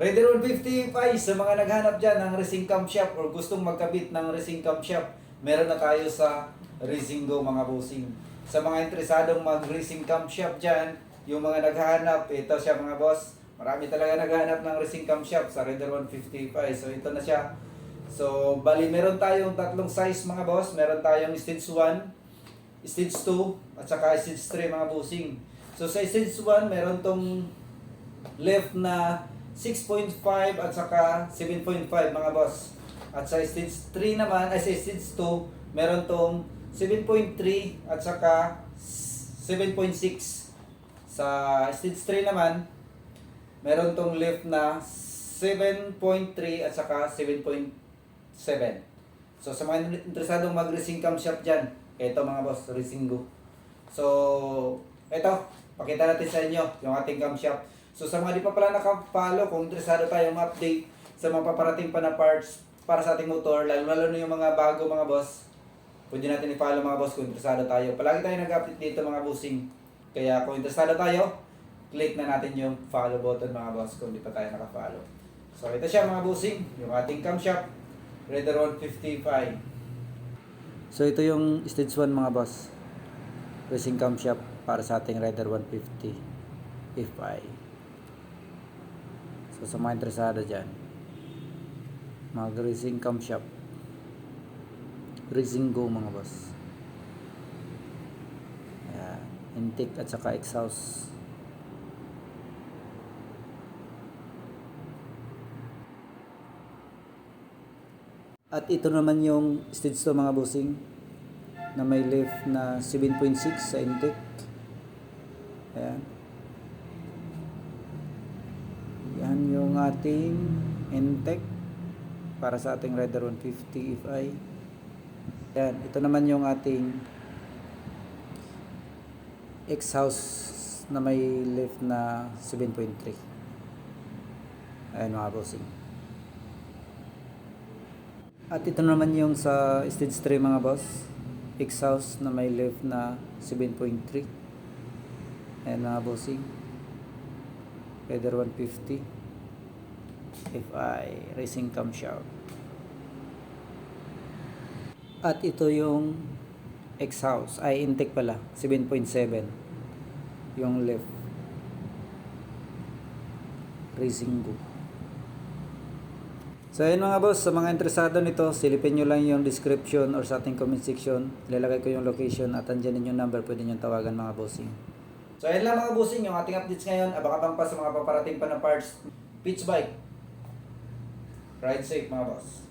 Rider 155 sa mga naghanap dyan ng racing camshaft or gustong magkabit ng racing camshaft, meron na tayo sa Racingo mga bossing. Sa mga interesadong mag-racing camshaft dyan, yung mga naghahanap, ito siya mga boss. Marami talaga naghahanap ng racing camshaft sa Rider 155. So ito na siya. So bali meron tayong tatlong size mga boss. Meron tayong stage 1, stage 2, at saka stage 3 mga bossing. So sa stage 1, meron tong left na 6.5 at saka 7.5 mga boss. At sa stage 3 naman, ay sa stage 2, meron tong 7.3 at saka 7.6. Sa stage 3 naman, meron tong left na 7.3 at saka 7.7. So sa mga interesadong mag-racing camshaft dyan, ito mga boss, Racingo. So, ito, pakita natin sa inyo yung ating camshaft. So sa mga di pa pala nakapalo, kung interesado tayong update sa mga paparating pa na parts para sa ating motor, lalo na yung mga bago mga boss, pwede natin i-follow mga boss kung interesado tayo. Palagi tayo nag-update dito mga bossing. Kaya kung interesado tayo, click na natin yung follow button mga boss kung di pa tayo naka-follow. So ito siya mga bossing, yung ating camshaft, Rider 155. So ito yung stage 1 mga boss, racing camshaft para sa ating Rider 150 Fi. So sa mga interesado dyan, mag-racing camshaft, Racingo mga boss. Ayan, intake at saka exhaust. At ito naman yung stage 2 mga bossing, na may lift na 7.6 sa intake. Ayan. Yan yung ating intake para sa ating Rider 150 Fi. Yan, ito naman yung ating exhaust na may lift na 7.3. Ayan mga bossing. At ito naman yung sa stage 3 mga boss, exhaust na may lift na 7.3. Ayan mga bossing, Rider 150 Fi racing camshaft. At ito yung exhaust, ay intake pala, 7.7 yung left, Racingo. So ayun mga boss, sa mga interesado nito, silipin nyo lang yung description or sa ating comment section. Ilalagay ko yung location at andyan din yung number, pwede nyo tawagan mga bossing. So ayun lang mga bossing, yung ating updates ngayon. Abang-abang pa sa mga paparating pa na parts. Pitch bike, ride safe mga boss.